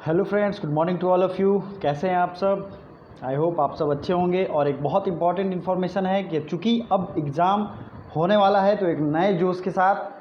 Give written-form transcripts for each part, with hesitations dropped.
Hello friends, good morning to all of you. कैसे हैं आप सब? आई होप आप सब अच्छे होंगे। और एक बहुत इंपॉर्टेंट इन्फॉर्मेशन है कि चूँकि अब एग्ज़ाम होने वाला है तो एक नए जोश के साथ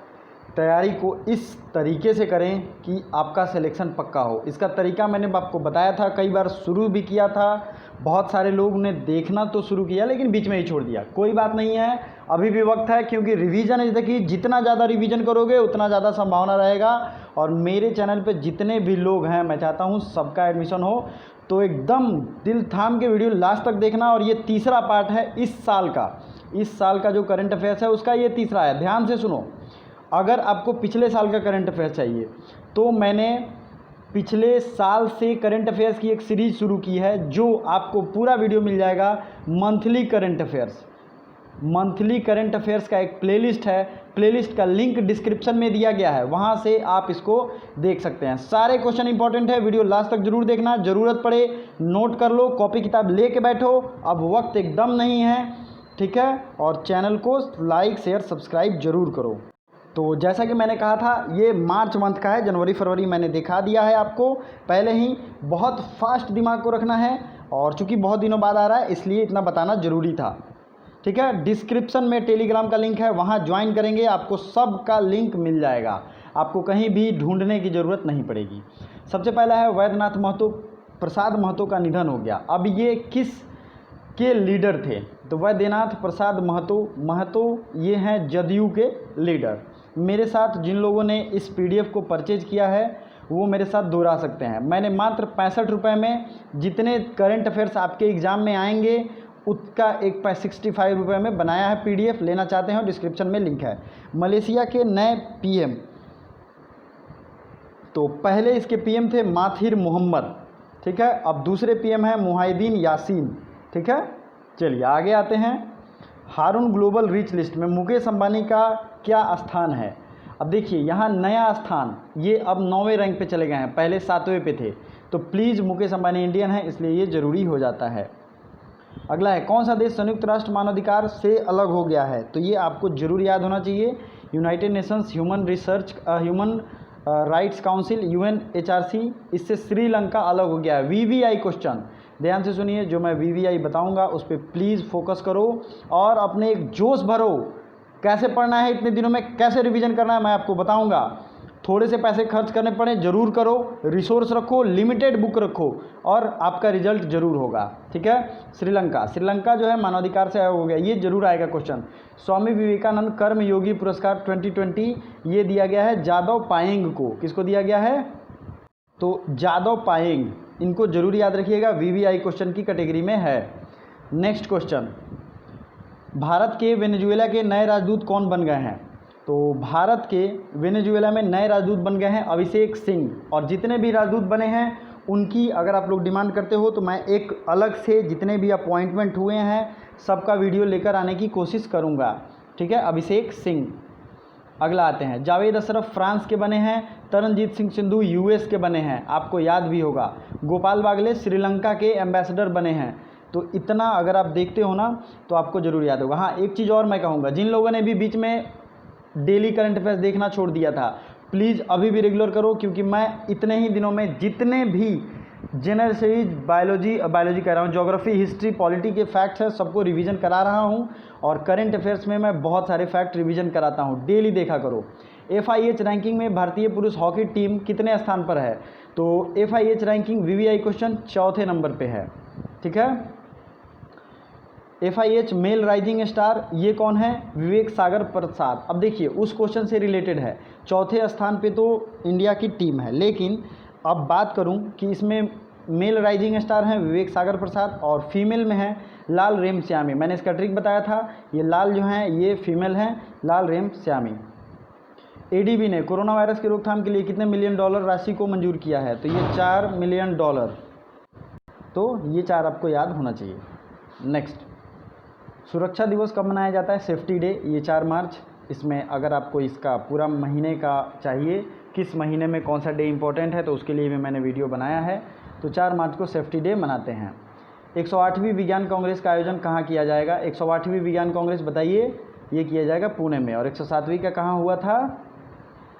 तैयारी को इस तरीके से करें कि आपका सिलेक्शन पक्का हो। इसका तरीका मैंने आपको बताया था, कई बार शुरू भी किया था। बहुत सारे लोग ने देखना तो शुरू किया लेकिन बीच में ही छोड़ दिया। कोई बात नहीं है, अभी भी वक्त है, क्योंकि रिवीजन इस देखिए जितना ज़्यादा रिवीजन करोगे उतना ज़्यादा संभावना रहेगा। और मेरे चैनल पे जितने भी लोग हैं मैं चाहता हूँ सबका एडमिशन हो, तो एकदम दिल थाम के वीडियो लास्ट तक देखना। और ये तीसरा पार्ट है इस साल का जो करंट अफेयर्स है उसका ये तीसरा है। ध्यान से सुनो। अगर आपको पिछले साल का करंट अफेयर चाहिए तो मैंने पिछले साल से करंट अफेयर्स की एक सीरीज़ शुरू की है, जो आपको पूरा वीडियो मिल जाएगा। मंथली करंट अफेयर्स का एक प्लेलिस्ट है। प्लेलिस्ट का लिंक डिस्क्रिप्शन में दिया गया है, वहाँ से आप इसको देख सकते हैं। सारे क्वेश्चन इंपॉर्टेंट है, वीडियो लास्ट तक जरूर देखना। ज़रूरत पड़े नोट कर लो, कॉपी किताब लेके बैठो। अब वक्त एकदम नहीं है, ठीक है? और चैनल को लाइक शेयर सब्सक्राइब जरूर करो। तो जैसा कि मैंने कहा था, ये मार्च मंथ का है। जनवरी फरवरी मैंने दिखा दिया है आपको पहले ही। बहुत फास्ट दिमाग को रखना है, और चूँकि बहुत दिनों बाद आ रहा है इसलिए इतना बताना ज़रूरी था, ठीक है? डिस्क्रिप्शन में टेलीग्राम का लिंक है, वहाँ ज्वाइन करेंगे आपको सब का लिंक मिल जाएगा। आपको कहीं भी ढूंढने की ज़रूरत नहीं पड़ेगी। सबसे पहला है वैद्यनाथ महतो, प्रसाद महतो का निधन हो गया। अब ये किस के लीडर थे? तो वैद्यनाथ प्रसाद महतो ये हैं जदयू के लीडर। मेरे साथ जिन लोगों ने इस पीडीएफ को परचेज किया है वो मेरे साथ दोहरा सकते हैं। मैंने मात्र 65 रुपये में जितने करंट अफेयर्स आपके एग्ज़ाम में आएंगे उसका एक 65 रुपये में बनाया है पीडीएफ। लेना चाहते हो डिस्क्रिप्शन में लिंक है। मलेशिया के नए पीएम, तो पहले इसके पीएम थे माथिर मोहम्मद, ठीक है? अब दूसरे पीएम हैं मुहाइदीन यासीन, ठीक है? चलिए आगे आते हैं। हारून ग्लोबल रिच लिस्ट में मुकेश अंबानी का क्या स्थान है? अब देखिए यहाँ नया स्थान, ये अब 9वें रैंक पे चले गए हैं, पहले 7वें पे थे। तो प्लीज़, मुकेश अंबानी इंडियन है इसलिए ये ज़रूरी हो जाता है। अगला है कौन सा देश संयुक्त राष्ट्र मानवाधिकार से अलग हो गया है? तो ये आपको जरूर याद होना चाहिए। United Nations human rights council UNHRC, इससे श्रीलंका अलग हो गया है। VVI क्वेश्चन ध्यान से सुनिए, जो मैं VVI बताऊंगा उस पर प्लीज़ फोकस करो और अपने एक जोश भरो। कैसे पढ़ना है, इतने दिनों में कैसे रिवीजन करना है मैं आपको बताऊंगा। थोड़े से पैसे खर्च करने पड़े ज़रूर करो, रिसोर्स रखो, लिमिटेड बुक रखो और आपका रिजल्ट ज़रूर होगा, ठीक है? श्रीलंका जो है मानवाधिकार से अलग हो गया, ये जरूर आएगा क्वेश्चन। स्वामी विवेकानंद कर्म योगी पुरस्कार 2020 ये दिया गया है जादव पायेंग को। किसको दिया गया है? तो जादव पायेंग, इनको जरूर याद रखिएगा, VVI क्वेश्चन की कैटेगरी में है। नेक्स्ट क्वेश्चन, भारत के वेनेजुएला के नए राजदूत कौन बन गए हैं? तो भारत के वेनेजुएला में नए राजदूत बन गए हैं अभिषेक सिंह। और जितने भी राजदूत बने हैं उनकी अगर आप लोग डिमांड करते हो तो मैं एक अलग से जितने भी अपॉइंटमेंट हुए हैं सबका वीडियो लेकर आने की कोशिश करूंगा, ठीक है? अभिषेक सिंह। अगला आते हैं, जावेद अशरफ फ्रांस के बने हैं, तरनजीत सिंह सिंधु US के बने हैं, आपको याद भी होगा। गोपाल बागले श्रीलंका के एम्बेसडर बने हैं। तो इतना अगर आप देखते हो ना तो आपको ज़रूर याद होगा। हाँ, एक चीज़ और मैं कहूँगा, जिन लोगों ने भी बीच में डेली करंट अफेयर्स देखना छोड़ दिया था, प्लीज़ अभी भी रेगुलर करो, क्योंकि मैं इतने ही दिनों में जितने भी जनरल स्टडीज, बायोलॉजी कह रहा हूँ, ज्योग्राफी, हिस्ट्री, पॉलिटी के फैक्ट्स हैं सबको रिवीजन करा रहा हूँ। और करंट अफेयर्स में मैं बहुत सारे फैक्ट रिवीजन कराता हूँ, डेली देखा करो। FIH रैंकिंग में भारतीय पुरुष हॉकी टीम कितने स्थान पर है? तो FIH रैंकिंग VVI क्वेश्चन 4थे नंबर पे है, ठीक है? FIH मेल राइजिंग स्टार ये कौन है? विवेक सागर प्रसाद। अब देखिए उस क्वेश्चन से रिलेटेड है, 4थे स्थान पे तो इंडिया की टीम है, लेकिन अब बात करूं कि इसमें मेल राइजिंग स्टार हैं विवेक सागर प्रसाद और फीमेल में है लाल रेमस्यामी। मैंने इसका ट्रिक बताया था, ये लाल जो हैं ये फीमेल हैं, लाल रेमस्यामी। ADB ने कोरोना वायरस की रोकथाम के लिए कितने $1 मिलियन राशि को मंजूर किया है? तो ये $4 मिलियन, तो ये 4 आपको याद होना चाहिए। नेक्स्ट, सुरक्षा दिवस कब मनाया जाता है? सेफ्टी डे, ये 4 मार्च। इसमें अगर आपको इसका पूरा महीने का चाहिए, किस महीने में कौन सा डे इंपॉर्टेंट है, तो उसके लिए भी मैंने वीडियो बनाया है। तो 4 मार्च को सेफ्टी डे मनाते हैं। 108वीं विज्ञान कांग्रेस का आयोजन कहाँ किया जाएगा? 108वीं विज्ञान कांग्रेस बताइए, ये किया जाएगा पुणे में। और 107वीं का कहाँ हुआ था?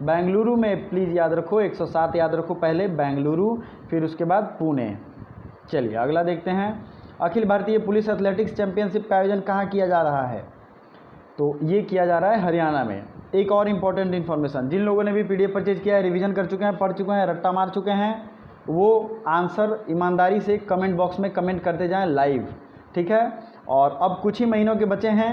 बेंगलुरु में। प्लीज़ याद रखो, 107 याद रखो पहले, बेंगलुरु। फिर उसके बाद पुणे। चलिए अगला देखते हैं, Akhil Bharatiya police athletics championship का आयोजन कहाँ किया जा रहा है? तो ये किया जा रहा है हरियाणा में। एक और इम्पॉर्टेंट इन्फॉर्मेशन, जिन लोगों ने भी PDF परचेज किया है, रिवीजन कर चुके हैं, पढ़ चुके हैं, रट्टा मार चुके हैं, वो आंसर ईमानदारी से कमेंट बॉक्स में कमेंट करते जाएं लाइव, ठीक है। और अब कुछ ही महीनों के बचे हैं,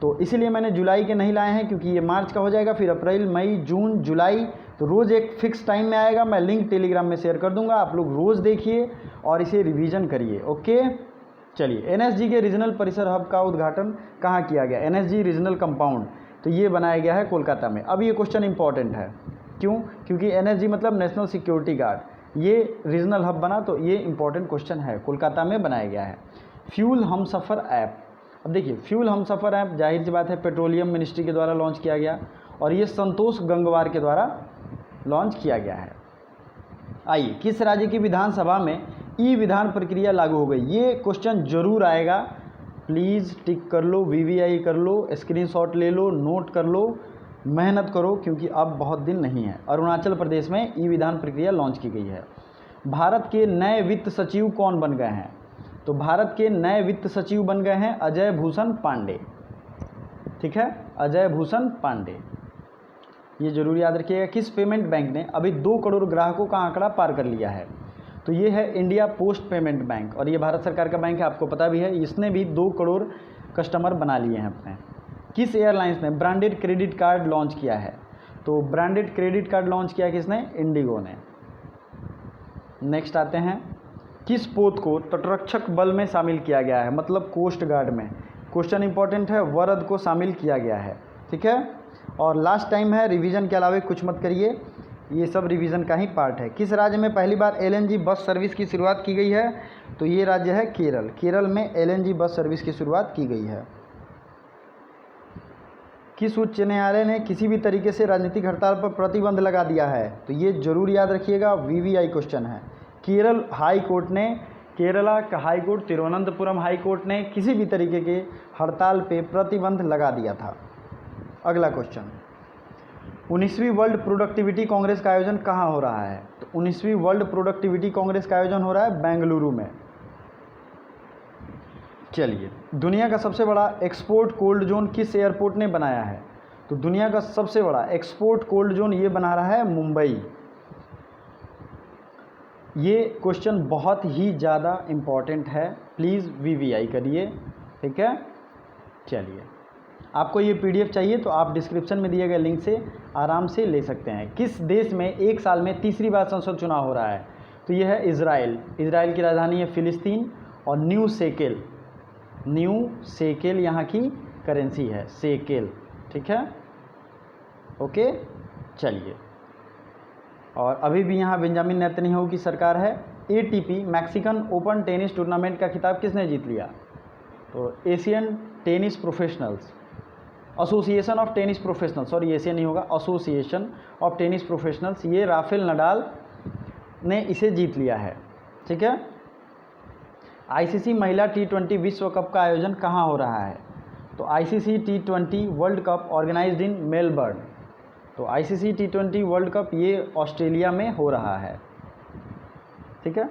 तो इसीलिए मैंने जुलाई के नहीं लाए हैं, क्योंकि ये मार्च का हो जाएगा, फिर अप्रैल, मई, जून, जुलाई, तो रोज़ एक फिक्स टाइम में आएगा। मैं लिंक टेलीग्राम में शेयर कर दूंगा, आप लोग रोज़ देखिए और इसे रिवीजन करिए, ओके। चलिए, NSG के रीजनल परिसर हब का उद्घाटन कहाँ किया गया? NSG रीजनल कंपाउंड, तो ये बनाया गया है कोलकाता में। अब ये क्वेश्चन इंपॉर्टेंट है, क्यों? क्योंकि NSG मतलब नेशनल सिक्योरिटी गार्ड, ये रीजनल हब बना, तो ये इंपॉर्टेंट क्वेश्चन है, कोलकाता में बनाया गया है। फ्यूल हमसफ़र ऐप, अब देखिए फ्यूल हमसफ़र ऐप जाहिर सी बात है पेट्रोलियम मिनिस्ट्री के द्वारा लॉन्च किया गया, और ये संतोष गंगवार के द्वारा लॉन्च किया गया है। आइए, किस राज्य की विधानसभा में ई-विधान प्रक्रिया लागू हो गई? ये क्वेश्चन जरूर आएगा, प्लीज़ टिक कर लो, VVI कर लो, स्क्रीनशॉट ले लो, नोट कर लो, मेहनत करो, क्योंकि अब बहुत दिन नहीं है। अरुणाचल प्रदेश में ई-विधान प्रक्रिया लॉन्च की गई है। भारत के नए वित्त सचिव कौन बन गए हैं? तो भारत के नए वित्त सचिव बन गए हैं अजय भूषण पांडे, ठीक है, अजय भूषण पांडे, ये जरूर याद रखिएगा। किस पेमेंट बैंक ने अभी 2 करोड़ ग्राहकों का आंकड़ा पार कर लिया है? तो ये है इंडिया पोस्ट पेमेंट बैंक, और ये भारत सरकार का बैंक है, आपको पता भी है। इसने भी 2 करोड़ कस्टमर बना लिए हैं अपने। किस एयरलाइंस ने ब्रांडेड क्रेडिट कार्ड लॉन्च किया है? तो ब्रांडेड क्रेडिट कार्ड लॉन्च किया किसने? इंडिगो ने। नेक्स्ट आते हैं, किस पोत को तटरक्षक बल में शामिल किया गया है? मतलब कोस्ट गार्ड में। क्वेश्चन इंपॉर्टेंट है, वरद को शामिल किया गया है, ठीक है। और लास्ट टाइम है, रिवीजन के अलावा कुछ मत करिए, ये सब रिवीजन का ही पार्ट है। किस राज्य में पहली बार LNG बस सर्विस की शुरुआत की गई है? तो ये राज्य है केरल। केरल में LNG बस सर्विस की शुरुआत की गई है। किस उच्च न्यायालय ने किसी भी तरीके से राजनीतिक हड़ताल पर प्रतिबंध लगा दिया है? तो ये जरूर याद रखिएगा, VVI क्वेश्चन है। केरल हाई कोर्ट ने, केरला का high court, Thiruvananthapuram high court ने किसी भी तरीके के हड़ताल पे प्रतिबंध लगा दिया था। अगला क्वेश्चन, 19वीं वर्ल्ड प्रोडक्टिविटी कांग्रेस का आयोजन कहाँ हो रहा है? तो 19वीं वर्ल्ड प्रोडक्टिविटी कांग्रेस का आयोजन हो रहा है बेंगलुरु में। चलिए, दुनिया का सबसे बड़ा एक्सपोर्ट कोल्ड जोन किस एयरपोर्ट ने बनाया है? तो दुनिया का सबसे बड़ा एक्सपोर्ट कोल्ड जोन ये बना रहा है मुंबई। ये क्वेश्चन बहुत ही ज़्यादा इम्पॉर्टेंट है, प्लीज़ VVI करिए, ठीक है। चलिए, आपको ये PDF चाहिए तो आप डिस्क्रिप्शन में दिए गए लिंक से आराम से ले सकते हैं। किस देश में एक साल में तीसरी बार संसद चुनाव हो रहा है? तो ये है इज़राइल। इज़राइल की राजधानी है फिलिस्तीन, और न्यू शेकेल यहाँ की करेंसी है, शेकेल, ठीक है, ओके। चलिए, और अभी भी यहाँ बेंजामिन नेतन्याहू की सरकार है। ATP Mexican open tennis tournament का खिताब किसने जीत लिया? तो Asian tennis professionals, association of tennis professionals, sorry Asian नहीं होगा, एसोसिएशन ऑफ टेनिस प्रोफेशनल्स, ये राफेल नडाल ने इसे जीत लिया है, ठीक है। ICC महिला T20 विश्व कप का आयोजन कहाँ हो रहा है? तो ICC T20 world cup organised in Melbourne. तो ICC T20 वर्ल्ड कप ये ऑस्ट्रेलिया में हो रहा है, ठीक है।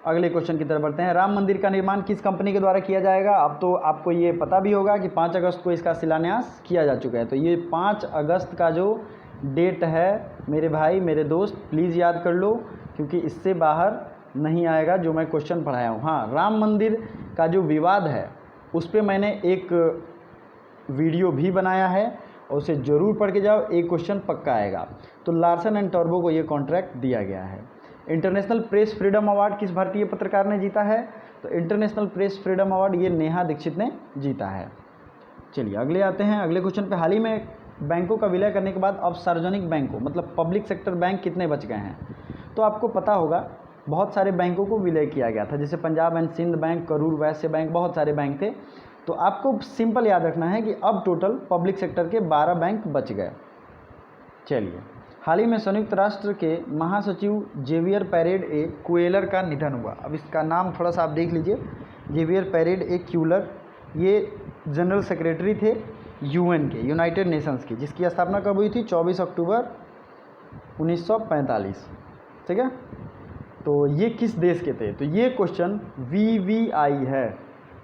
अगले क्वेश्चन की तरफ बढ़ते हैं, राम मंदिर का निर्माण किस कंपनी के द्वारा किया जाएगा? अब तो आपको ये पता भी होगा कि 5 अगस्त को इसका शिलान्यास किया जा चुका है। तो ये 5 अगस्त का जो डेट है मेरे भाई मेरे दोस्त, प्लीज़ याद कर लो, क्योंकि इससे बाहर नहीं आएगा जो मैं क्वेश्चन पढ़ाया हूँ। हाँ, राम मंदिर का जो विवाद है उस पर मैंने एक वीडियो भी बनाया है, और उसे ज़रूर पढ़ के जाओ, एक क्वेश्चन पक्का आएगा। तो लार्सन एंड टर्बो को ये कॉन्ट्रैक्ट दिया गया है। इंटरनेशनल प्रेस फ्रीडम अवार्ड किस भारतीय पत्रकार ने जीता है? तो इंटरनेशनल प्रेस फ्रीडम अवार्ड ये नेहा दीक्षित ने जीता है। चलिए अगले आते हैं, अगले क्वेश्चन पे। हाल ही में बैंकों का विलय करने के बाद अब सार्वजनिक बैंकों मतलब पब्लिक सेक्टर बैंक कितने बच गए हैं? तो आपको पता होगा बहुत सारे बैंकों को विलय किया गया था, जैसे Punjab and Sindh bank, Karur Vysya bank, बहुत सारे बैंक थे। तो आपको सिंपल याद रखना है कि अब टोटल पब्लिक सेक्टर के 12 बैंक बच गए। चलिए, हाल ही में संयुक्त राष्ट्र के महासचिव जेवियर पेरेड ए क्यूलर का निधन हुआ। अब इसका नाम थोड़ा सा आप देख लीजिए, जेवियर पेरेड ए क्यूलर, ये जनरल सेक्रेटरी थे UN के, यूनाइटेड नेशंस की, जिसकी स्थापना कब हुई थी? 24 अक्टूबर 1945, ठीक है। तो ये किस देश के थे? तो ये क्वेश्चन VVI है,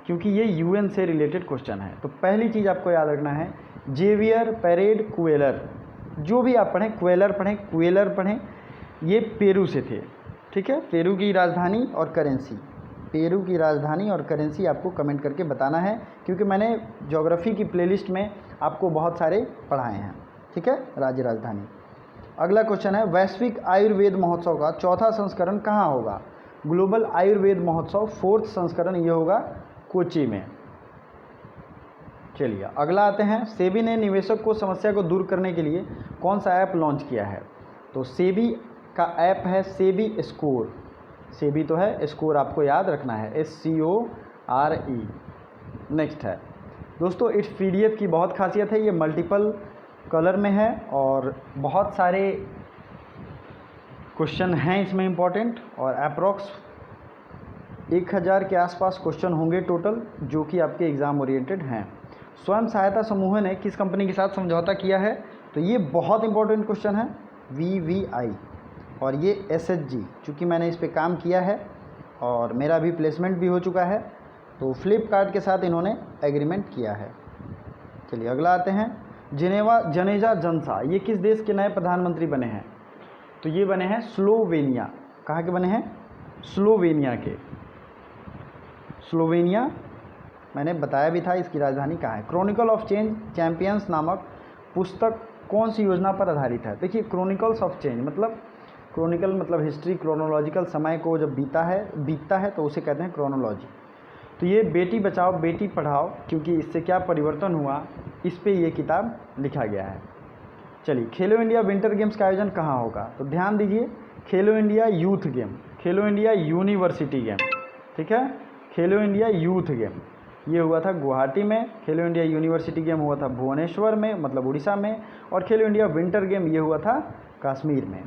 क्योंकि ये UN से रिलेटेड क्वेश्चन है। तो पहली चीज़ आपको याद रखना है, जेवियर पेरेड क्वेलर, जो भी आप पढ़ें, क्वेलर पढ़ें, क्वेलर पढ़ें, ये पेरू से थे, ठीक है। पेरू की राजधानी और करेंसी, पेरू की राजधानी और करेंसी आपको कमेंट करके बताना है, क्योंकि मैंने ज्योग्राफी की प्लेलिस्ट में आपको बहुत सारे पढ़ाए हैं, ठीक है, राज्य राजधानी। अगला क्वेश्चन है, वैश्विक आयुर्वेद महोत्सव का चौथा संस्करण कहाँ होगा? ग्लोबल आयुर्वेद महोत्सव 4th संस्करण ये होगा कोची में। चलिए अगला आते हैं, सेबी ने निवेशक को समस्या को दूर करने के लिए कौन सा ऐप लॉन्च किया है? तो सेबी का ऐप है सेबी स्कोर। सेबी तो है, स्कोर आपको याद रखना है, SCORE। नेक्स्ट है दोस्तों, इट्स PDF की बहुत खासियत है, ये मल्टीपल कलर में है और बहुत सारे क्वेश्चन हैं इसमें इम्पॉर्टेंट, और अप्रॉक्स 1000 के आसपास क्वेश्चन होंगे टोटल, जो कि आपके एग्ज़ाम ओरिएंटेड हैं। स्वयं सहायता समूह ने किस कंपनी के साथ समझौता किया है? तो ये बहुत इंपॉर्टेंट क्वेश्चन है, VVI। और ये SHG, चूँकि मैंने इस पर काम किया है और मेरा भी प्लेसमेंट भी हो चुका है, तो फ्लिपकार्ट के साथ इन्होंने एग्रीमेंट किया है। चलिए अगला आते हैं, जनेजा जंसा, ये किस देश के नए प्रधानमंत्री बने हैं? तो ये बने हैं स्लोवेनिया। कहाँ के बने हैं? स्लोवेनिया के। स्लोवेनिया मैंने बताया भी था इसकी राजधानी कहाँ है। क्रॉनिकल ऑफ चेंज चैंपियंस नामक पुस्तक कौन सी योजना पर आधारित है? देखिए, क्रॉनिकल्स ऑफ चेंज मतलब, क्रॉनिकल मतलब हिस्ट्री, क्रोनोलॉजिकल समय को जब बीतता है तो उसे कहते हैं क्रोनोलॉजी। तो ये बेटी बचाओ बेटी पढ़ाओ, क्योंकि इससे क्या परिवर्तन हुआ, इस पे ये किताब लिखा गया है। चलिए, खेलो इंडिया विंटर गेम्स का आयोजन कहाँ होगा? तो ध्यान दीजिए, खेलो इंडिया यूथ गेम, खेलो इंडिया यूनिवर्सिटी गेम, ठीक है। खेलो इंडिया यूथ गेम ये हुआ था गुवाहाटी में, खेलो इंडिया यूनिवर्सिटी गेम हुआ था भुवनेश्वर में मतलब उड़ीसा में, और खेलो इंडिया विंटर गेम ये हुआ था कश्मीर में।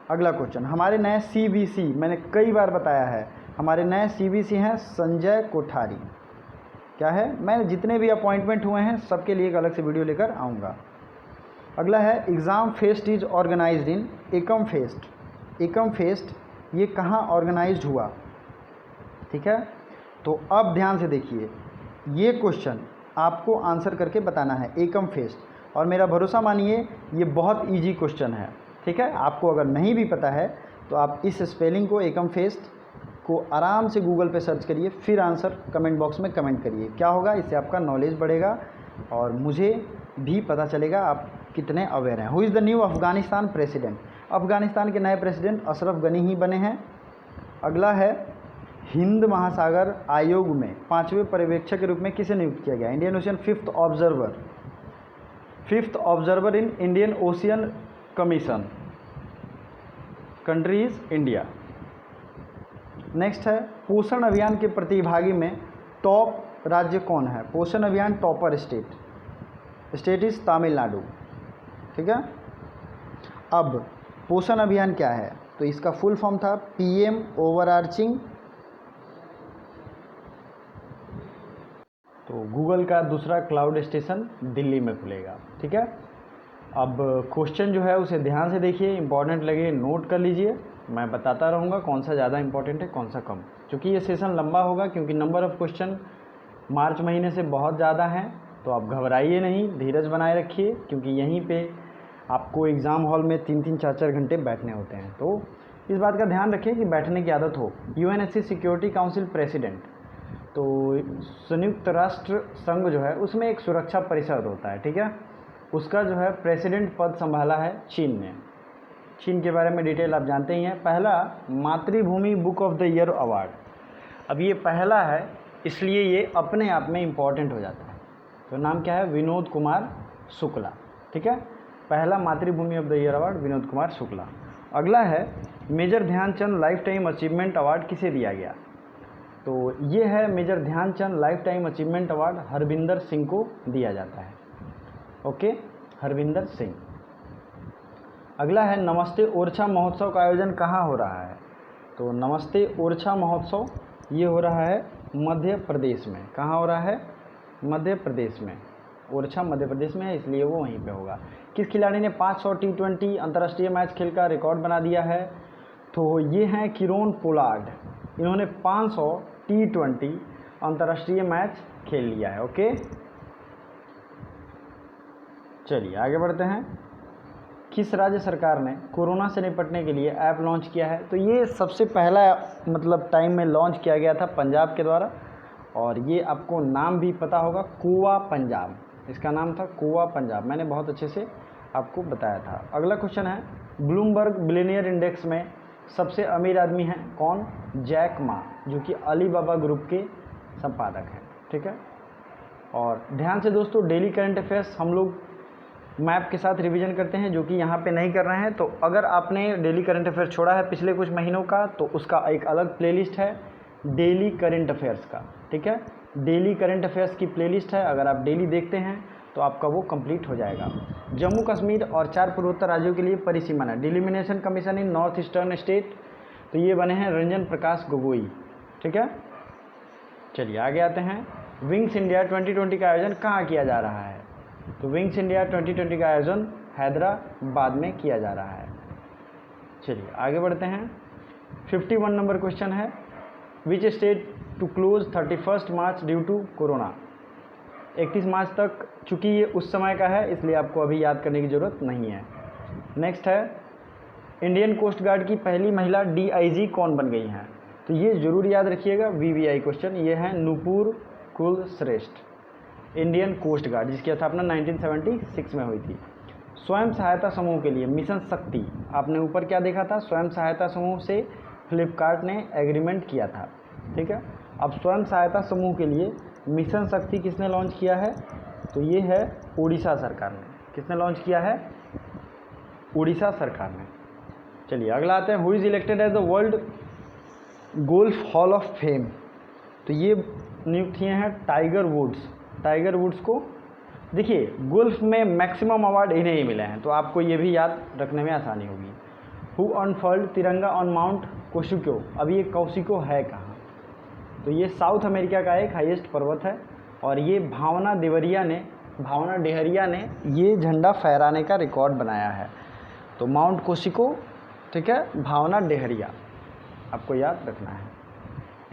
अगला क्वेश्चन, हमारे नए CBC, मैंने कई बार बताया है, हमारे नए CBC हैं संजय कोठारी। क्या है? मैं जितने भी अपॉइंटमेंट हुए हैं सबके लिए एक अलग से वीडियो लेकर आऊँगा। अगला है, exam fest is organised in Ekam fest. Ekam fest ये कहाँ ऑर्गेनाइज्ड हुआ? ठीक है, तो अब ध्यान से देखिए, ये क्वेश्चन आपको आंसर करके बताना है, एकम फेस्ट। और मेरा भरोसा मानिए ये बहुत इजी क्वेश्चन है, ठीक है। आपको अगर नहीं भी पता है तो आप इस स्पेलिंग को, एकम फेस्ट को आराम से गूगल पे सर्च करिए, फिर आंसर कमेंट बॉक्स में कमेंट करिए। क्या होगा? इससे आपका नॉलेज बढ़ेगा और मुझे भी पता चलेगा आप कितने अवेयर हैं। Who is the new Afghanistan president? Afghanistan के नए प्रेसिडेंट अशरफ गनी ही बने हैं। अगला है, हिंद महासागर आयोग में 5वें पर्यवेक्षक के रूप में किसे नियुक्त किया गया? Indian ocean fifth observer in Indian ocean commission. Country is India. Next है, पोषण अभियान के प्रतिभागी में टॉप राज्य कौन है? पोषण अभियान टॉपर स्टेट इज तमिलनाडु, ठीक है। अब पोषण अभियान क्या है? तो इसका फुल फॉर्म था PM ओवरआर्चिंग। तो गूगल का दूसरा क्लाउड स्टेशन दिल्ली में खुलेगा, ठीक है। अब क्वेश्चन जो है उसे ध्यान से देखिए, इंपॉर्टेंट लगे नोट कर लीजिए, मैं बताता रहूँगा कौन सा ज़्यादा इंपॉर्टेंट है कौन सा कम, क्योंकि ये सेशन लंबा होगा, क्योंकि नंबर ऑफ़ क्वेश्चन मार्च महीने से बहुत ज़्यादा हैं। तो आप घबराइए नहीं, धीरज बनाए रखिए, क्योंकि यहीं पे आपको एग्ज़ाम हॉल में 3-3, 4-4 घंटे बैठने होते हैं। तो इस बात का ध्यान रखिए कि बैठने की आदत हो। UNSC सिक्योरिटी काउंसिल प्रेसिडेंट, तो संयुक्त राष्ट्र संघ जो है उसमें एक सुरक्षा परिषद होता है, ठीक है। उसका जो है प्रेसिडेंट पद संभाला है चीन ने। चीन के बारे में डिटेल आप जानते ही हैं। पहला मातृभूमि book of the year award, अब ये पहला है इसलिए ये अपने आप में इम्पॉर्टेंट हो जाता है। तो नाम क्या है? विनोद कुमार शुक्ला, ठीक है। पहला Mathrubhumi of the year award Vinod Kumar Shukla. अगला है, major Dhyan Chand lifetime achievement award किसे दिया गया? तो ये है major Dhyan Chand lifetime achievement award Harvinder Singh को दिया जाता है, ओके, हरविंदर सिंह। अगला है, नमस्ते ओरछा महोत्सव का आयोजन कहाँ हो रहा है? तो नमस्ते ओरछा महोत्सव ये हो रहा है मध्य प्रदेश में। कहाँ हो रहा है? मध्य प्रदेश में। ओरछा मध्य प्रदेश में है, इसलिए वो वहीं पे होगा। किस खिलाड़ी ने 500 T20 अंतर्राष्ट्रीय मैच खेल का रिकॉर्ड बना दिया है? तो ये हैं किरोन पोलार्ड, इन्होंने 500 T20 अंतर्राष्ट्रीय मैच खेल लिया है। ओके, चलिए आगे बढ़ते हैं। किस राज्य सरकार ने कोरोना से निपटने के लिए ऐप लॉन्च किया है? तो ये सबसे पहला मतलब टाइम में लॉन्च किया गया था पंजाब के द्वारा, और ये आपको नाम भी पता होगा, कोवा पंजाब। इसका नाम था कोवा पंजाब, मैंने बहुत अच्छे से आपको बताया था। अगला क्वेश्चन है, ब्लूमबर्ग बिलियनियर इंडेक्स में सबसे अमीर आदमी हैं कौन? जैक मा, जो कि अलीबाबा ग्रुप के संपादक हैं। ठीक है, और ध्यान से दोस्तों, डेली करंट अफेयर्स हम लोग मैप के साथ रिवीजन करते हैं, जो कि यहाँ पे नहीं कर रहे हैं। तो अगर आपने डेली करंट अफेयर छोड़ा है पिछले कुछ महीनों का, तो उसका एक अलग प्लेलिस्ट है डेली करंट अफेयर्स का। ठीक है, डेली करंट अफेयर्स की प्लेलिस्ट है, अगर आप डेली देखते हैं तो आपका वो कंप्लीट हो जाएगा। जम्मू कश्मीर और 4 पूर्वोत्तर राज्यों के लिए परिसीमन है। Delimitation commission in north eastern state, तो ये बने हैं रंजन प्रकाश गोगोई। ठीक है, चलिए आगे आते हैं। विंग्स इंडिया 2020 का आयोजन कहाँ किया जा रहा है? तो विंग्स इंडिया 2020 का आयोजन हैदराबाद में किया जा रहा है। चलिए आगे बढ़ते हैं। 51 नंबर क्वेश्चन है, which state to close 31 March due to corona? 31 मार्च तक, चूँकि ये उस समय का है इसलिए आपको अभी याद करने की ज़रूरत नहीं है। नेक्स्ट है, इंडियन कोस्ट गार्ड की पहली महिला DIG कौन बन गई हैं? तो ये ज़रूर याद रखिएगा, VVI क्वेश्चन। ये है Nupur Kulshreshtha, Indian coast guard, जिसकी स्थापना 1976 में हुई थी। स्वयं सहायता समूह के लिए मिशन शक्ति, आपने ऊपर क्या देखा था, स्वयं सहायता समूह से फ्लिपकार्ट ने एग्रीमेंट किया था। ठीक है, अब स्वयं सहायता समूह के लिए मिशन शक्ति किसने लॉन्च किया है? तो ये है उड़ीसा सरकार ने। किसने लॉन्च किया है? उड़ीसा सरकार ने। चलिए अगला आते हैं, who is elected as the world golf hall of fame? तो ये नियुक्त किए हैं टाइगर वुड्स। टाइगर वुड्स को, देखिए गोल्फ में मैक्सिमम अवार्ड इन्हें ही मिले हैं, तो आपको ये भी याद रखने में आसानी होगी। हु अनफर्ल्ड तिरंगा ऑन माउंट कोशिको? अब ये कोशिको है कहाँ? तो ये साउथ अमेरिका का एक हाईएस्ट पर्वत है, और ये भावना डेहरिया ने ये झंडा फहराने का रिकॉर्ड बनाया है। तो माउंट कोशिको, ठीक है, भावना डेहरिया आपको याद रखना है।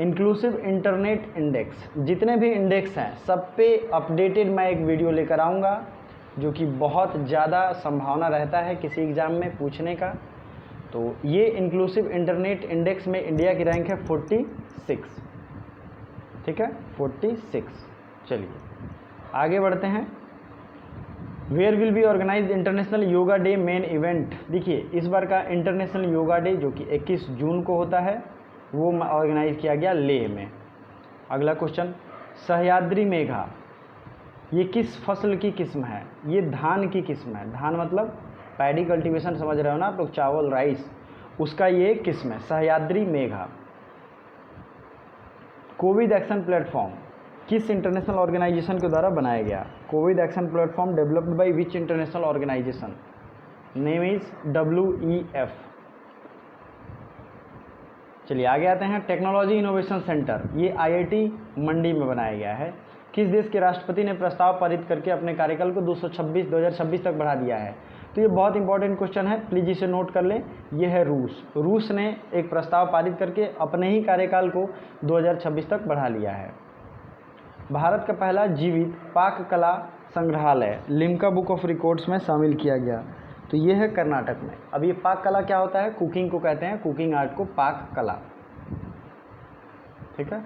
इंक्लूसिव इंटरनेट इंडेक्स, जितने भी इंडेक्स हैं सब पे अपडेटेड मैं एक वीडियो लेकर आऊँगा, जो कि बहुत ज़्यादा संभावना रहता है किसी एग्ज़ाम में पूछने का। तो ये इंक्लूसिव इंटरनेट इंडेक्स में इंडिया की रैंक है 46। ठीक है, 46। चलिए आगे बढ़ते हैं। Where will be organise international yoga day main event? देखिए इस बार का इंटरनेशनल योगा डे जो कि 21 जून को होता है, वो ऑर्गेनाइज किया गया लेह में। अगला क्वेश्चन, सह्याद्री मेघा ये किस फसल की किस्म है? ये धान की किस्म है। धान मतलब पैडी कल्टीवेशन समझ रहे हो ना आप लोग, चावल राइस, उसका ये किस्म है Sahyadri Megha. Covid action platform किस इंटरनेशनल ऑर्गेनाइजेशन के द्वारा बनाया गया? Covid action platform developed by which international organisation? Name is WEF। चलिए आगे आते हैं। टेक्नोलॉजी इनोवेशन सेंटर ये IIT मंडी में बनाया गया है। किस देश के राष्ट्रपति ने प्रस्ताव पारित करके अपने कार्यकाल को 2026 तक बढ़ा दिया है? तो ये बहुत इंपॉर्टेंट क्वेश्चन है, प्लीज़ इसे नोट कर लें। ये है रूस। रूस ने एक प्रस्ताव पारित करके अपने ही कार्यकाल को 2026 तक बढ़ा लिया है। भारत का पहला जीवित पाक कला संग्रहालय लिम्का बुक ऑफ रिकॉर्ड्स में शामिल किया गया, तो ये है कर्नाटक में। अब ये पाक कला क्या होता है? कुकिंग को कहते हैं, कुकिंग आर्ट को पाक कला। ठीक है,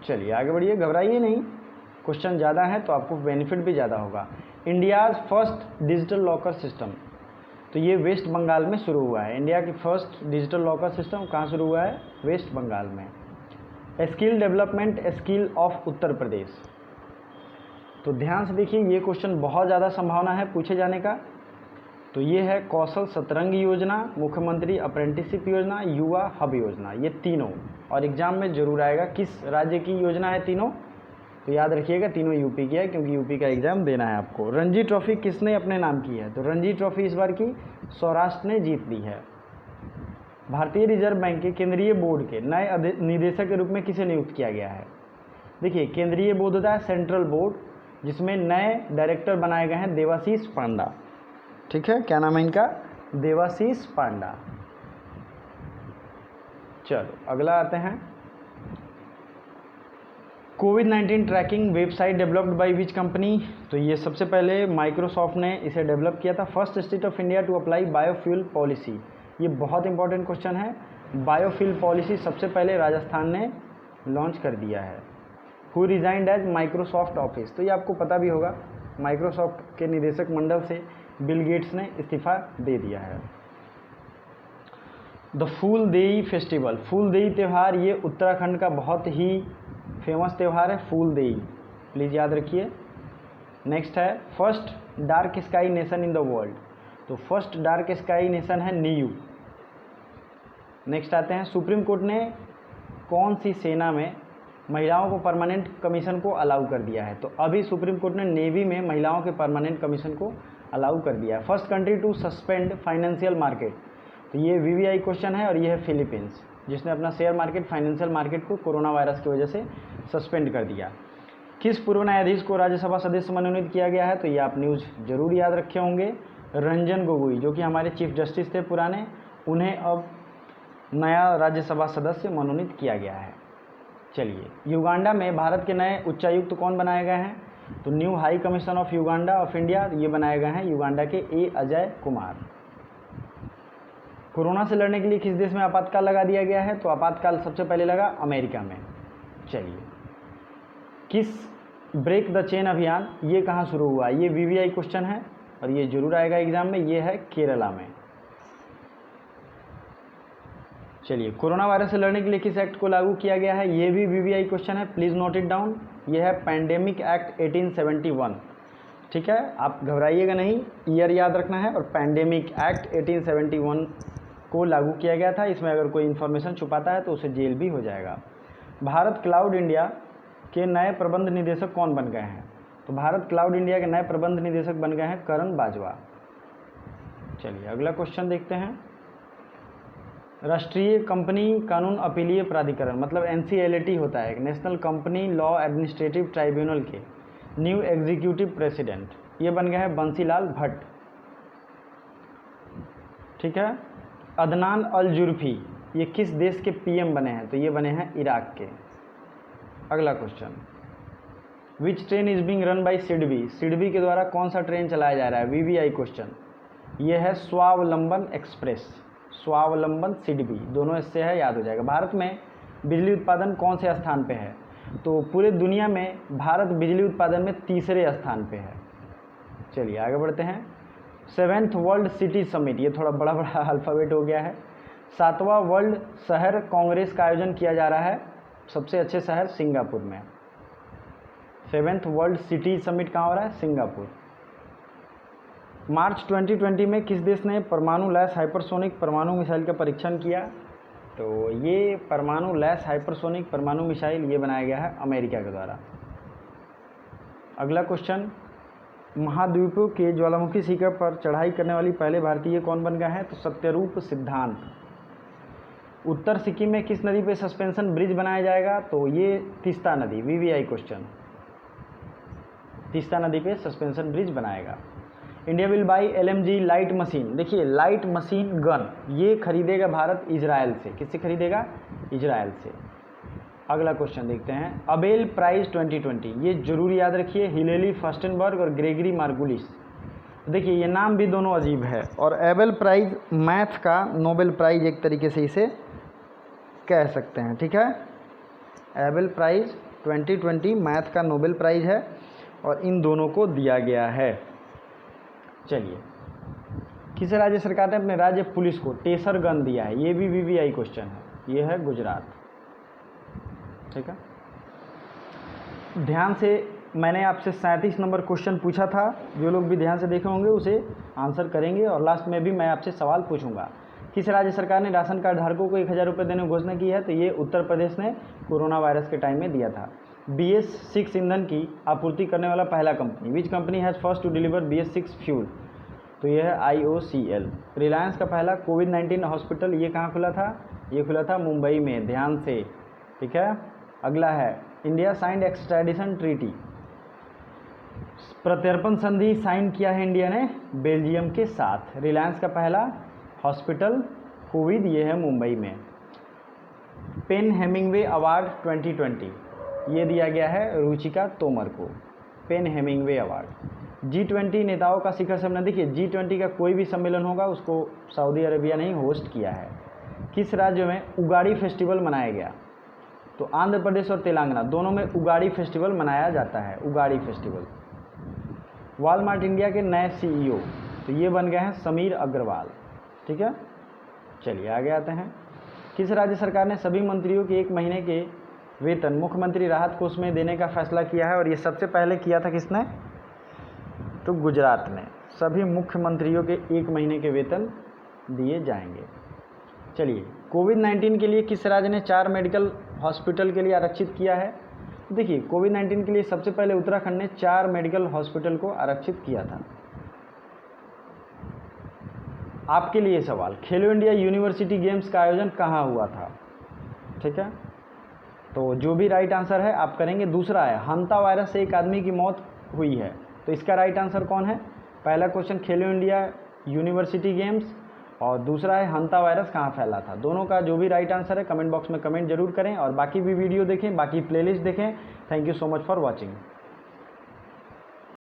चलिए आगे बढ़िए, घबराइए नहीं, क्वेश्चन ज़्यादा है तो आपको बेनिफिट भी ज़्यादा होगा। India's first digital locker system, तो ये वेस्ट बंगाल में शुरू हुआ है। इंडिया की फर्स्ट डिजिटल लॉकर सिस्टम कहाँ शुरू हुआ है? वेस्ट बंगाल में। Skill development skill of Uttar Pradesh, तो ध्यान से देखिए ये क्वेश्चन बहुत ज़्यादा संभावना है पूछे जाने का। तो ये है कौशल सतरंग योजना, मुख्यमंत्री अप्रेंटिसशिप योजना, युवा हब योजना, ये तीनों, और एग्जाम में जरूर आएगा किस राज्य की योजना है तीनों, तो याद रखिएगा तीनों यूपी की है, क्योंकि यूपी का एग्जाम देना है आपको। रणजी ट्रॉफी किसने अपने नाम की है? तो रणजी ट्रॉफी इस बार की सौराष्ट्र ने जीत ली है। भारतीय रिजर्व बैंक के केंद्रीय बोर्ड के नए निदेशक के रूप में किसे नियुक्त किया गया है? देखिए केंद्रीय बोर्ड होता है सेंट्रल बोर्ड, जिसमें नए डायरेक्टर बनाए गए हैं देवाशीष पांडा। ठीक है, क्या नाम है इनका? देवाशीष पांडा। चलो अगला आते हैं, कोविड-19 tracking website developed by which company. तो ये सबसे पहले माइक्रोसॉफ्ट ने इसे डेवलप किया था। First state of India to apply biofuel policy, ये बहुत इंपॉर्टेंट क्वेश्चन है। बायोफ्यूल पॉलिसी सबसे पहले राजस्थान ने लॉन्च कर दिया है। Who resigned as Microsoft office, तो ये आपको पता भी होगा, माइक्रोसॉफ्ट के निदेशक मंडल से बिल गेट्स ने इस्तीफा दे दिया है। द फूलदेई फेस्टिवल, फूलदेई त्यौहार ये उत्तराखंड का बहुत ही फेमस त्यौहार है, फूलदेई, प्लीज़ याद रखिए। नेक्स्ट है first dark sky nation in the world, तो फर्स्ट डार्क स्काई नेशन है नीयू। नेक्स्ट आते हैं, सुप्रीम कोर्ट ने कौन सी सेना में महिलाओं को परमानेंट कमीशन को अलाउ कर दिया है। तो अभी सुप्रीम कोर्ट ने नेवी में महिलाओं के परमानेंट कमीशन को अलाउ कर दिया है। First country to suspend financial market, तो ये वीवीआई क्वेश्चन है और ये है फिलीपींस, जिसने अपना शेयर मार्केट, फाइनेंशियल मार्केट को कोरोना वायरस की वजह से सस्पेंड कर दिया। किस पूर्व न्यायाधीश को राज्यसभा सदस्य मनोनीत किया गया है, तो ये आप न्यूज़ जरूर याद रखे होंगे, रंजन गोगोई, जो कि हमारे चीफ जस्टिस थे पुराने, उन्हें अब नया राज्यसभा सदस्य मनोनीत किया गया है। चलिए, युगांडा में भारत के नए उच्चायुक्त कौन बनाए गए हैं, तो new high commission of Uganda of India, ये बनाए गए हैं युगांडा के ए अजय कुमार। कोरोना से लड़ने के लिए किस देश में आपातकाल लगा दिया गया है, तो आपातकाल सबसे पहले लगा अमेरिका में। चलिए, किस ब्रेक द चेन अभियान ये कहाँ शुरू हुआ, ये वीवीआई क्वेश्चन है और ये जरूर आएगा एग्जाम में, ये है केरला में। चलिए, कोरोना वायरस से लड़ने के लिए किस एक्ट को लागू किया गया है, ये भी वीवीआई क्वेश्चन है, प्लीज़ नोट इट डाउन। ये है पैंडेमिक एक्ट 1871, ठीक है, आप घबराइएगा नहीं, ईयर याद रखना है। और पैंडेमिक एक्ट 1871 को लागू किया गया था। इसमें अगर कोई इन्फॉर्मेशन छुपाता है तो उसे जेल भी हो जाएगा। भारत क्लाउड इंडिया के नए प्रबंध निदेशक कौन बन गए हैं, तो भारत क्लाउड इंडिया के नए प्रबंध निदेशक बन गए हैं करण बाजवा। चलिए, अगला क्वेश्चन देखते हैं, राष्ट्रीय कंपनी कानून अपीलीय प्राधिकरण, मतलब एनसीएलटी होता है, national company law administrative tribunal के न्यू एग्जीक्यूटिव प्रेसिडेंट, ये बन गए हैं बंसीलाल भट्ट, ठीक है। अदनान अल जुर्फी ये किस देश के पीएम बने हैं, तो ये बने हैं इराक के। अगला question, which train is being run by SIDBI, SIDBI के द्वारा कौन सा ट्रेन चलाया जा रहा है, वीवीआई क्वेश्चन, ये है स्वावलंबन एक्सप्रेस, स्वावलंबन सिडबी, दोनों इससे है, याद हो जाएगा। भारत में बिजली उत्पादन कौन से स्थान पे है, तो पूरे दुनिया में भारत बिजली उत्पादन में तीसरे स्थान पे है। चलिए आगे बढ़ते हैं, 7th वर्ल्ड सिटी समिट, ये थोड़ा बड़ा बड़ा अल्फ़ाबेट हो गया है। 7वां वर्ल्ड शहर कांग्रेस का आयोजन किया जा रहा है, सबसे अच्छे शहर सिंगापुर में। 7th वर्ल्ड सिटी समिट कहाँ हो रहा है, सिंगापुर। मार्च 2020 में किस देश ने परमाणु लैस हाइपरसोनिक परमाणु मिसाइल का परीक्षण किया, तो ये परमाणु लैस हाइपरसोनिक परमाणु मिसाइल ये बनाया गया है अमेरिका के द्वारा। अगला क्वेश्चन, महाद्वीपों के ज्वालामुखी शिखर पर चढ़ाई करने वाली पहले भारतीय कौन बन गए हैं, तो सत्यरूप सिद्धांत। उत्तर सिक्किम में किस नदी पे सस्पेंशन ब्रिज बनाया जाएगा, तो ये तीस्ता नदी, वीवीआई क्वेश्चन, तीस्ता नदी पे सस्पेंशन ब्रिज बनाएगा। India will by LMG light machine, देखिए लाइट मशीन गन ये खरीदेगा भारत इजराइल से, किससे खरीदेगा, इजराइल से। अगला क्वेश्चन देखते हैं, अबेल प्राइज 2020, ये जरूर याद रखिए, हिलेली फर्स्टेनबर्ग और ग्रेगरी मार्गुलिस। देखिए ये नाम भी दोनों अजीब है, और एबेल प्राइज मैथ का नोबेल प्राइज एक तरीके से इसे कह सकते हैं, ठीक है। एबेल प्राइज 2020 मैथ का नोबेल प्राइज है और इन दोनों को दिया गया है। चलिए, किस राज्य सरकार ने अपने राज्य पुलिस को टेसर गन दिया है, ये भी वीवीआई क्वेश्चन है, ये है गुजरात, ठीक है। ध्यान से, मैंने आपसे 37 नंबर क्वेश्चन पूछा था, जो लोग भी ध्यान से देखे होंगे उसे आंसर करेंगे, और लास्ट में भी मैं आपसे सवाल पूछूंगा। किस राज्य सरकार ने राशन कार्ड धारकों को 1000 रुपये देने की घोषणा की है, तो ये उत्तर प्रदेश ने कोरोना वायरस के टाइम में दिया था। BS6 ईंधन की आपूर्ति करने वाला पहला company, which company has first to deliver BS6 fuel, तो यह है IOCL। रिलायंस का पहला कोविड-19 हॉस्पिटल ये कहाँ खुला था, ये खुला था मुंबई में, ध्यान से, ठीक है। अगला है, इंडिया साइंड एक्सट्रेडिशन ट्रीटी, प्रत्यर्पण संधि साइन किया है इंडिया ने बेल्जियम के साथ। रिलायंस का पहला हॉस्पिटल कोविड ये है मुंबई में। पेन हेमिंगवे अवार्ड 2020 ये दिया गया है रुचिका तोमर को, पेन हेमिंगवे अवार्ड। G20 नेताओं का शिखर सम्मेलन, देखिए G20 का कोई भी सम्मेलन होगा उसको सऊदी अरेबिया ने ही होस्ट किया है। किस राज्य में उगाड़ी फेस्टिवल मनाया गया? तो आंध्र प्रदेश और तेलंगाना दोनों में उगाड़ी फेस्टिवल मनाया जाता है, उगाड़ी फेस्टिवल। वॉलमार्ट इंडिया के नए CEO तो ये बन गए हैं समीर अग्रवाल, ठीक है। चलिए आगे आते हैं। किस राज्य सरकार ने सभी मंत्रियों के 1 महीने के वेतन मुख्यमंत्री राहत कोष में देने का फैसला किया है? और ये सबसे पहले किया था किसने? तो गुजरात ने। सभी मुख्यमंत्रियों के 1 महीने के वेतन दिए जाएंगे। चलिए, कोविड-19 के लिए किस राज्य ने 4 मेडिकल हॉस्पिटल के लिए आरक्षित किया है? देखिए, कोविड-19 के लिए सबसे पहले उत्तराखंड ने 4 मेडिकल हॉस्पिटल को आरक्षित किया था। आपके लिए सवाल, खेलो इंडिया यूनिवर्सिटी गेम्स का आयोजन कहाँ हुआ था? ठीक है, तो जो भी राइट आंसर है आप करेंगे। दूसरा है, हंता वायरस से एक आदमी की मौत हुई है, तो इसका राइट आंसर कौन है? पहला क्वेश्चन खेलो इंडिया यूनिवर्सिटी गेम्स और दूसरा है हंता वायरस कहाँ फैला था। दोनों का जो भी राइट आंसर है कमेंट बॉक्स में कमेंट जरूर करें और बाकी भी वीडियो देखें, बाकी प्लेलिस्ट देखें। Thank you so much for watching.